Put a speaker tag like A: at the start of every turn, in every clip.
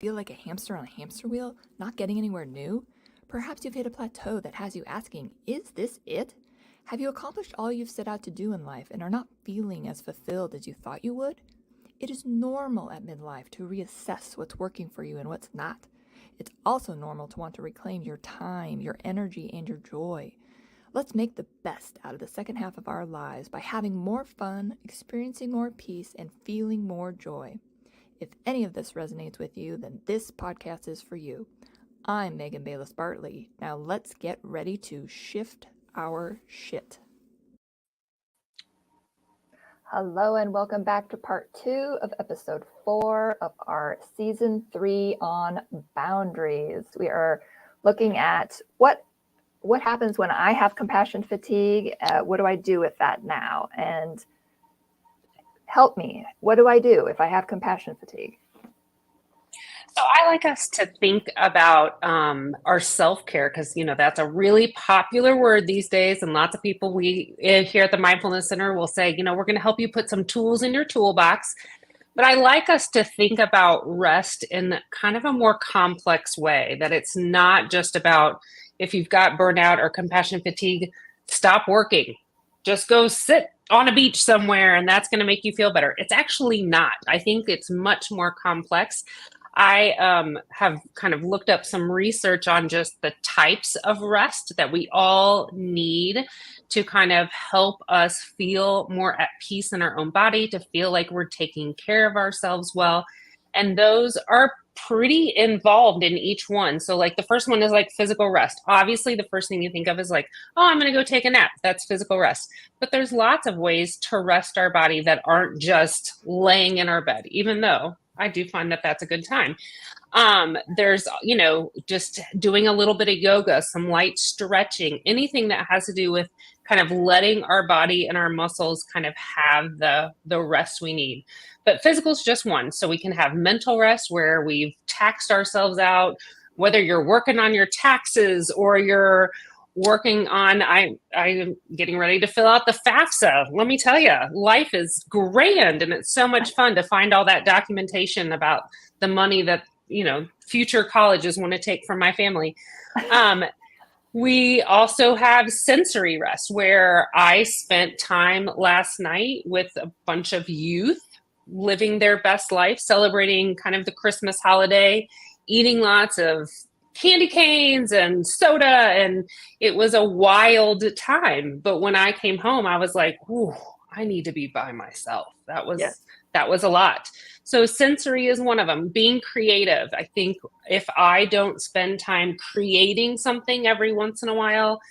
A: Feel like a hamster on a hamster wheel, not getting anywhere new? Perhaps you've hit a plateau that has you asking, is this it? Have you accomplished all you've set out to do in life and are not feeling as fulfilled as you thought you would? It is normal at midlife to reassess what's working for you and what's not. It's also normal to want to reclaim your time, your energy, and your joy. Let's make the best out of the second half of our lives by having more fun, experiencing more peace, and feeling more joy. If any of this resonates with you, then this podcast is for you. I'm Megan Bayles Bartley. Now let's get ready to shift our shit. Hello and welcome back to part 2 of episode 4 of our season 3 on boundaries. We are looking at what happens when I have compassion fatigue. What do I do with that now? And help me. What do I do if I have compassion fatigue?
B: So I like us to think about our self-care because, that's a really popular word these days. And lots of people we here at the Mindfulness Center will say, we're going to help you put some tools in your toolbox. But I like us to think about rest in kind of a more complex way, that it's not just about if you've got burnout or compassion fatigue, stop working. Just go sit on a beach somewhere and that's going to make you feel better. It's actually not. I think it's much more complex. I have kind of looked up some research on just the types of rest that we all need to kind of help us feel more at peace in our own body, to feel like we're taking care of ourselves well. And those are pretty involved in each one. So like the first one is like physical rest. Obviously, the first thing you think of is like, oh, I'm going to go take a nap. That's physical rest. But there's lots of ways to rest our body that aren't just laying in our bed, even though I do find that that's a good time. There's, just doing a little bit of yoga, some light stretching, anything that has to do with kind of letting our body and our muscles kind of have the rest we need. But physical is just one. So we can have mental rest where we've taxed ourselves out, whether you're working on your taxes or you're working on, I'm getting ready to fill out the FAFSA. Let me tell you, life is grand and it's so much fun to find all that documentation about the money that, future colleges want to take from my family. We also have sensory rest where I spent time last night with a bunch of youth living their best life, celebrating kind of the Christmas holiday, eating lots of candy canes and soda, and it was a wild time. But when I came home, I was like, ooh, I need to be by myself. That was a lot. So sensory is one of them. Being creative. I think if I don't spend time creating something every once in a while,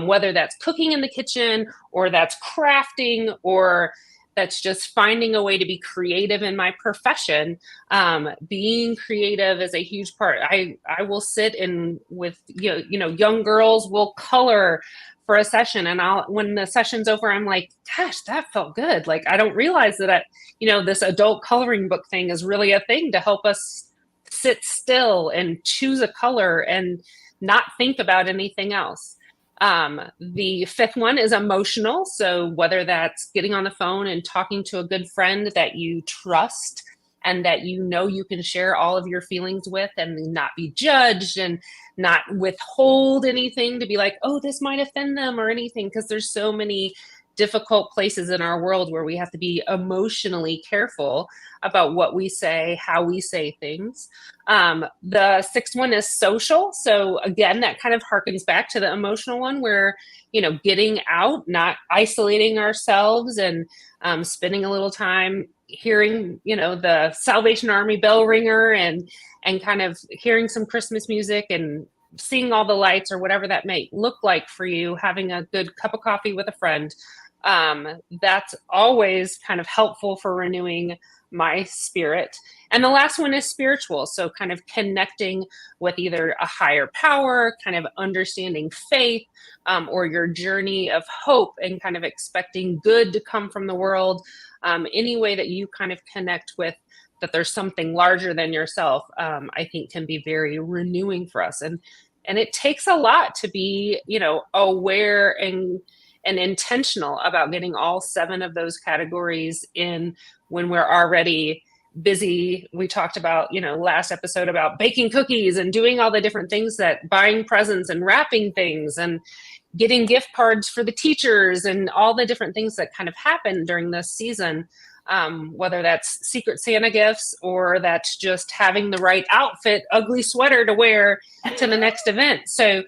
B: whether that's cooking in the kitchen or that's crafting or that's just finding a way to be creative in my profession. Being creative is a huge part. I will sit in with, young girls will color for a session. And when the session's over, I'm like, gosh, that felt good. Like, I don't realize that, this adult coloring book thing is really a thing to help us sit still and choose a color and not think about anything else. The fifth one is emotional. So whether that's getting on the phone and talking to a good friend that you trust and that you can share all of your feelings with and not be judged and not withhold anything to be like, oh, this might offend them or anything, because there's so many difficult places in our world where we have to be emotionally careful about what we say, how we say things. The sixth one is social. So again, that kind of harkens back to the emotional one where, getting out, not isolating ourselves and spending a little time hearing, the Salvation Army bell ringer and kind of hearing some Christmas music and seeing all the lights or whatever that may look like for you, having a good cup of coffee with a friend. That's always kind of helpful for renewing my spirit. And the last one is spiritual. So kind of connecting with either a higher power, kind of understanding faith, or your journey of hope and kind of expecting good to come from the world. Any way that you kind of connect with that there's something larger than yourself, I think can be very renewing for us. And it takes a lot to be, aware and intentional about getting all 7 of those categories in when we're already busy. We talked about, last episode about baking cookies and doing all the different things, that buying presents and wrapping things and getting gift cards for the teachers and all the different things that kind of happen during this season. Whether that's Secret Santa gifts or that's just having the right outfit, ugly sweater to wear to the next event. So,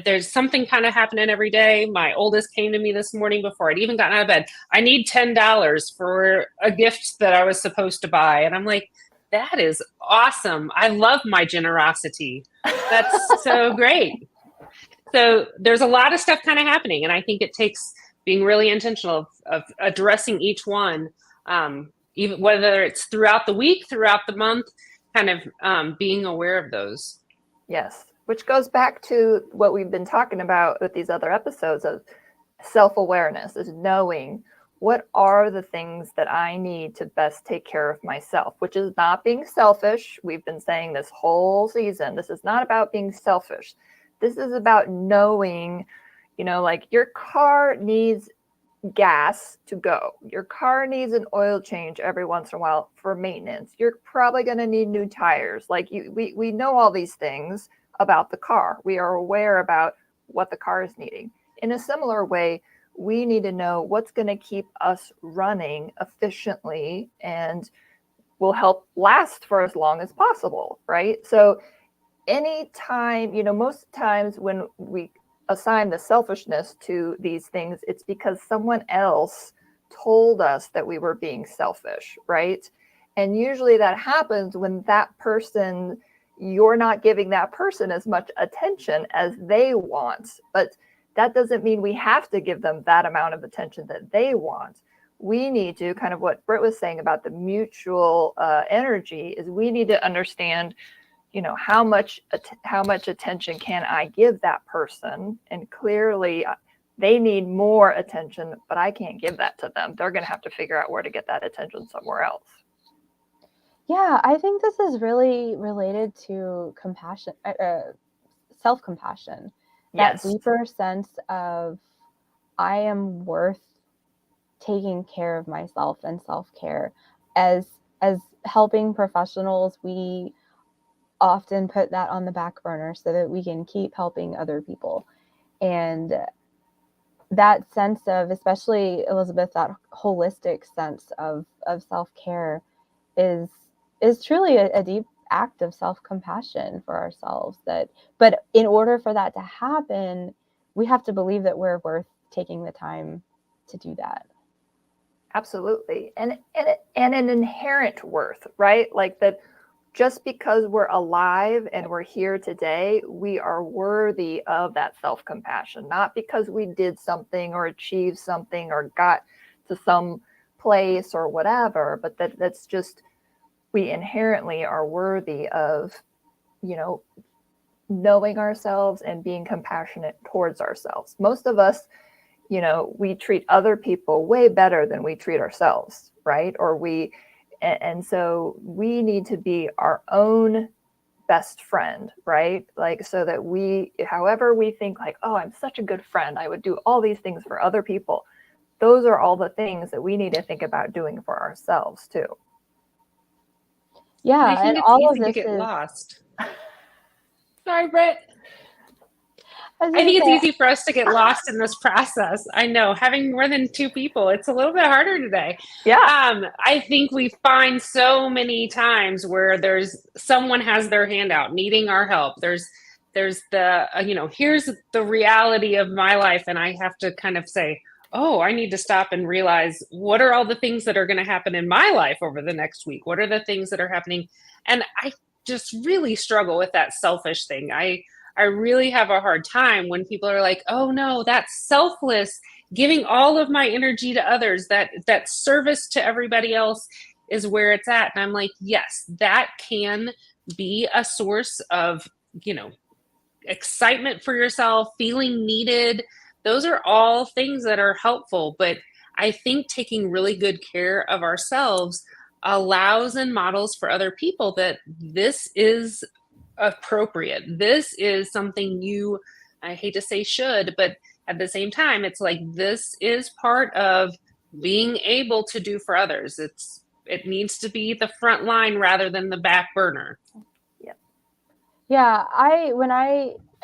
B: there's something kind of happening every day. My oldest came to me this morning before I'd even gotten out of bed. I need $10 for a gift that I was supposed to buy. And I'm like, that is awesome. I love my generosity. That's so great. So there's a lot of stuff kind of happening. And I think it takes being really intentional of addressing each one, even whether it's throughout the week, throughout the month, kind of being aware of those.
A: Yes, which goes back to what we've been talking about with these other episodes of self-awareness, is knowing what are the things that I need to best take care of myself, which is not being selfish. We've been saying this whole season, this is not about being selfish. This is about knowing, like your car needs gas to go. Your car needs an oil change every once in a while for maintenance. You're probably going to need new tires. Like we know all these things about the car. We are aware about what the car is needing. In a similar way, we need to know what's going to keep us running efficiently and will help last for as long as possible, right? So anytime, most times when we assign the selfishness to these things, it's because someone else told us that we were being selfish, right? And usually that happens when that person, you're not giving that person as much attention as they want. But that doesn't mean we have to give them that amount of attention that they want. We need to, kind of what Britt was saying about the mutual energy, is we need to understand, how much attention can I give that person? And clearly they need more attention, but I can't give that to them. They're going to have to figure out where to get that attention somewhere else.
C: Yeah, I think this is really related to compassion, self-compassion.
A: Yes.
C: That deeper sense of I am worth taking care of myself, and self-care. As helping professionals, we often put that on the back burner so that we can keep helping other people. And that sense of, especially Elizabeth, that holistic sense of self-care is truly a deep act of self-compassion for ourselves. But in order for that to happen, we have to believe that we're worth taking the time to do that.
A: Absolutely. And an inherent worth, right? Like that just because we're alive and we're here today, we are worthy of that self-compassion, not because we did something or achieved something or got to some place or whatever, but that's just, we inherently are worthy of, knowing ourselves and being compassionate towards ourselves. Most of us, we treat other people way better than we treat ourselves, right? And so we need to be our own best friend, right? Like, so that however we think like, oh, I'm such a good friend, I would do all these things for other people. Those are all the things that we need to think about doing for ourselves too.
C: Yeah,
B: I think
C: and
B: it's
C: all
B: easy
C: of
B: to
C: this
B: get
C: is
B: lost. Sorry, Britt.
C: I
B: think it's easy for us to get lost in this process. I know, having more than two people, it's a little bit harder today.
A: Yeah.
B: I think we find so many times where someone has their hand out needing our help. There's the, here's the reality of my life. And I have to kind of say, oh, I need to stop and realize, what are all the things that are going to happen in my life over the next week? What are the things that are happening? And I just really struggle with that selfish thing. I really have a hard time when people are like, oh no, that's selfless, giving all of my energy to others, that service to everybody else is where it's at. And I'm like, yes, that can be a source of, excitement for yourself, feeling needed. Those are all things that are helpful. But I think taking really good care of ourselves allows and models for other people that this is appropriate. This is something I hate to say should, but at the same time, it's like, this is part of being able to do for others. it needs to be the front line rather than the back burner.
C: Yeah,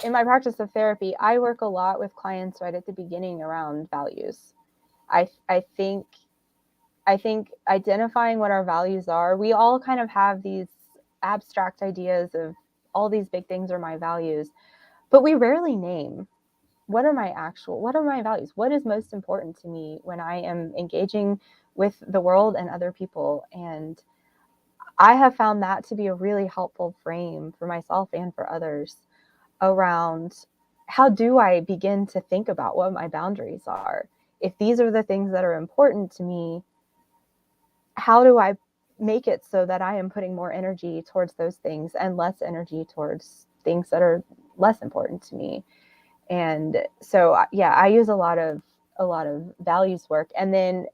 C: in my practice of therapy, I work a lot with clients right at the beginning around values. I think identifying what our values are, we all kind of have these abstract ideas of all these big things are my values, but we rarely name what are my values? What is most important to me when I am engaging with the world and other people? And I have found that to be a really helpful frame for myself and for others around how do I begin to think about what my boundaries are? If these are the things that are important to me, how do I make it so that I am putting more energy towards those things and less energy towards things that are less important to me? And so, yeah, I use a lot of values work. And then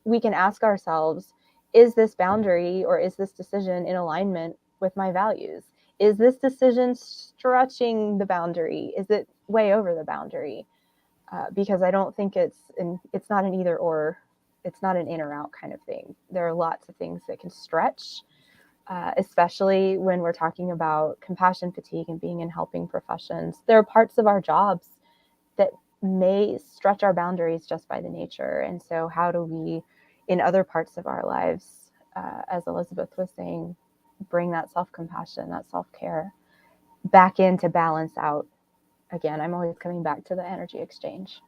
C: we can ask ourselves, is this boundary or is this decision in alignment with my values? Is this decision stretching the boundary? Is it way over the boundary? Because I don't think it's not an either or, it's not an in or out kind of thing. There are lots of things that can stretch, especially when we're talking about compassion fatigue and being in helping professions. There are parts of our jobs that may stretch our boundaries just by the nature. And so how do we, in other parts of our lives, as Elizabeth was saying, bring that self-compassion, that self-care back in to balance out? Again, I'm always coming back to the energy exchange.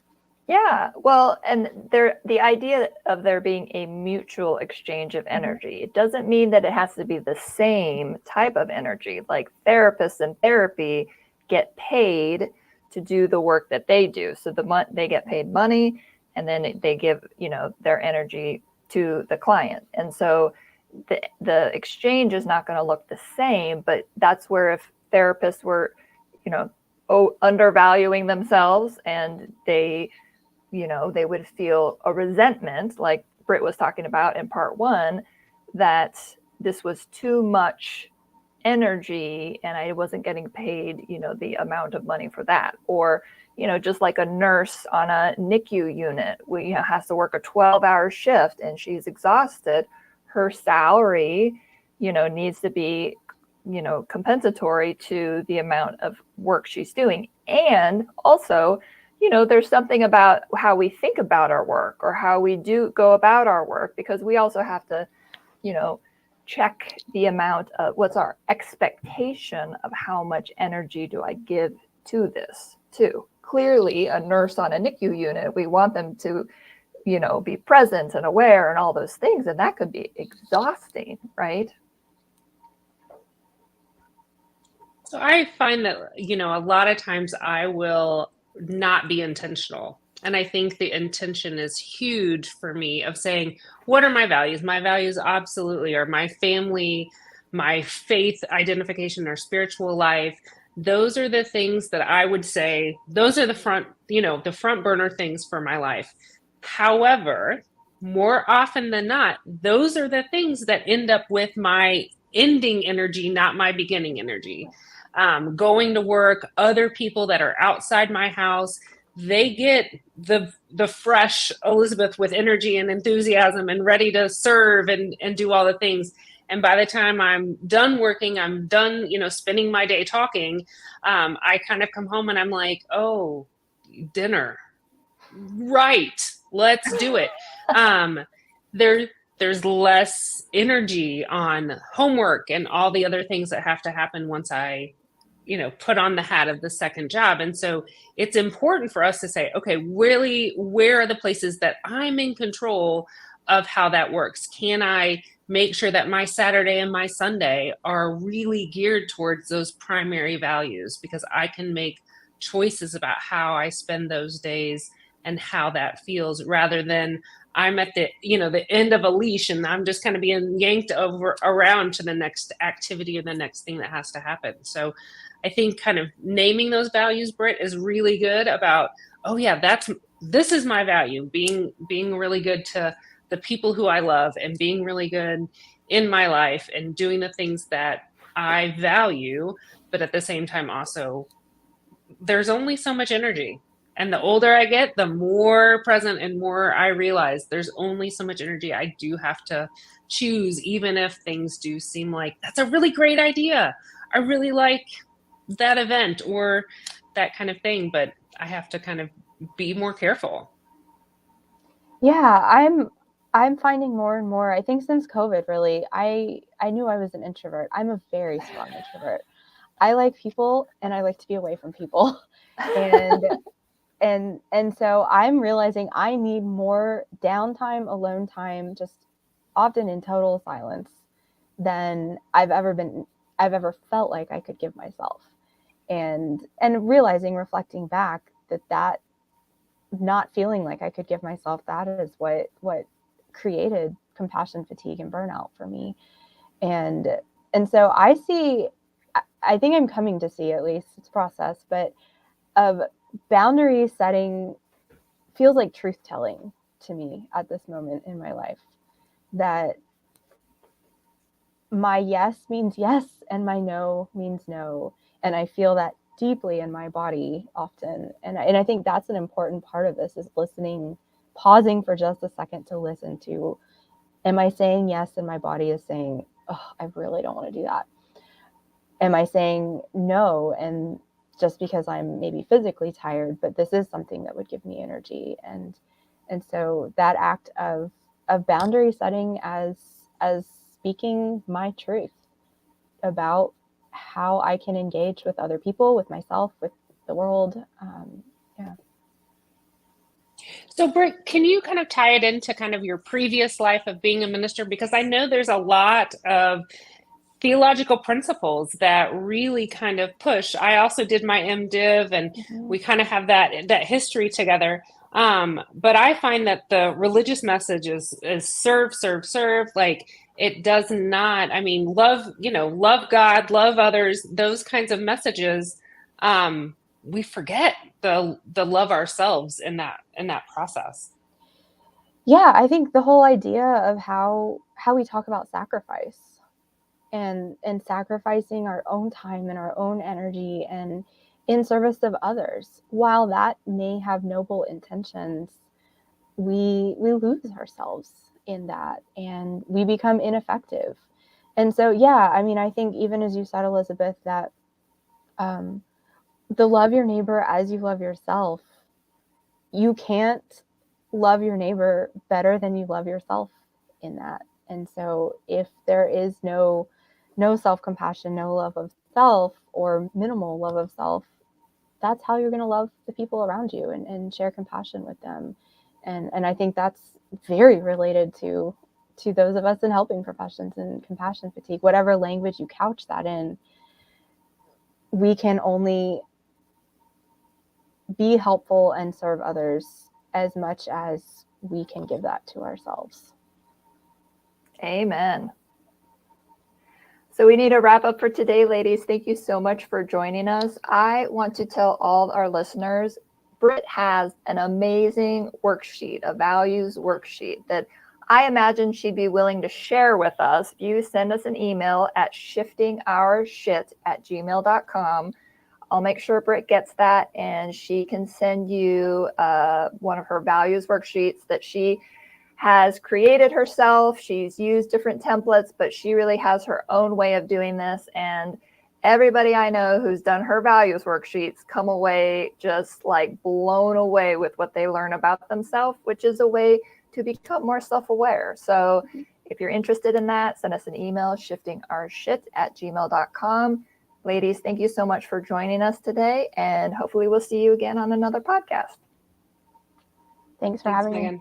A: Yeah, well, and the idea of there being a mutual exchange of energy, it doesn't mean that it has to be the same type of energy. Like therapists in therapy get paid to do the work that they do. So they get paid money, and then they give, their energy to the client. And so the exchange is not going to look the same, but that's where if therapists were, undervaluing themselves and they would feel a resentment, like Britt was talking about in part 1, that this was too much energy and I wasn't getting paid, the amount of money for that. Or, just like a nurse on a NICU unit, has to work a 12-hour shift and she's exhausted, her salary, needs to be, compensatory to the amount of work she's doing. And also, there's something about how we think about our work or how we go about our work, because we also have to, check the amount of what's our expectation of how much energy do I give to this too. Clearly, a nurse on a NICU unit, we want them to, be present and aware and all those things. And that could be exhausting, right?
B: So I find that, a lot of times I will not be intentional. And I think the intention is huge for me of saying, what are my values? My values absolutely are my family, my faith identification, our spiritual life. Those are the things that I would say, those are the front burner things for my life. However, more often than not, those are the things that end up with my ending energy, not my beginning energy. Going to work, other people that are outside my house, they get the fresh Elizabeth with energy and enthusiasm and ready to serve and do all the things. And by the time I'm done working, I'm done, spending my day talking, I kind of come home and I'm like, oh, dinner. Right. Let's do it. There's less energy on homework and all the other things that have to happen once I put on the hat of the second job. And so it's important for us to say, okay, really, where are the places that I'm in control of how that works? Can I make sure that my Saturday and my Sunday are really geared towards those primary values? Because I can make choices about how I spend those days and how that feels, rather than I'm at the end of a leash and I'm just kind of being yanked around to the next activity or the next thing that has to happen. So I think kind of naming those values, Britt, is really good about, oh yeah, this is my value, being really good to the people who I love and being really good in my life and doing the things that I value. But at the same time, also, there's only so much energy. And the older I get, the more present and more I realize there's only so much energy I do have to choose, even if things do seem like that's a really great idea. I really like that event or that kind of thing, but I have to kind of be more careful.
C: Yeah, I'm finding more and more. I think since COVID, really, I knew I was an introvert. I'm a very strong introvert. I like people and I like to be away from people. And and so I'm realizing I need more downtime, alone time, just often in total silence than I've ever felt like I could give myself. And realizing, reflecting back, that not feeling like I could give myself, that is what created compassion fatigue and burnout for me. And so I think I'm coming to see, at least it's a process, but of boundary setting feels like truth telling to me at this moment in my life, that my yes means yes and my no means no. And I feel that deeply in my body often. And I think that's an important part of this, is listening, pausing for just a second to listen to, am I saying yes and my body is saying, oh, I really don't want to do that? Am I saying no, and just because I'm maybe physically tired, but this is something that would give me energy? And so that act of boundary setting as speaking my truth about how I can engage with other people, with myself, with the world. Yeah.
B: So, Britt, can you kind of tie it into kind of your previous life of being a minister? Because I know there's a lot of theological principles that really kind of push. I also did my MDiv, and we kind of have that history together. But I find that the religious message is serve, serve, serve. Like, it does not, I mean, love God, love others, those kinds of messages. We forget the love ourselves in that process.
C: Yeah, I think the whole idea of how we talk about sacrifice and sacrificing our own time and our own energy and in service of others, while that may have noble intentions, we lose ourselves in that and we become ineffective. And so, yeah, I mean, I think even as you said, Elizabeth, that the love your neighbor as you love yourself, you can't love your neighbor better than you love yourself in that. And so if there is no self-compassion, no love of self, or minimal love of self, that's how you're going to love the people around you and share compassion with them. And I think that's very related to those of us in helping professions and compassion fatigue, whatever language you couch that in. We can only be helpful and serve others as much as we can give that to ourselves.
A: Amen. So we need to wrap up for today, ladies. Thank you so much for joining us. I want to tell all our listeners, Britt has an amazing worksheet, a values worksheet that I imagine she'd be willing to share with us. If you send us an email at shiftingourshit@gmail.com, I'll make sure Britt gets that, and she can send you one of her values worksheets that she has created herself. She's used different templates, but she really has her own way of doing this. And everybody I know who's done her values worksheets come away just like blown away with what they learn about themselves, which is a way to become more self-aware. So if you're interested in that, send us an email, shiftingourshit@gmail.com. Ladies, thank you so much for joining us today, and hopefully we'll see you again on another podcast.
C: Thanks for having me.
B: Megan.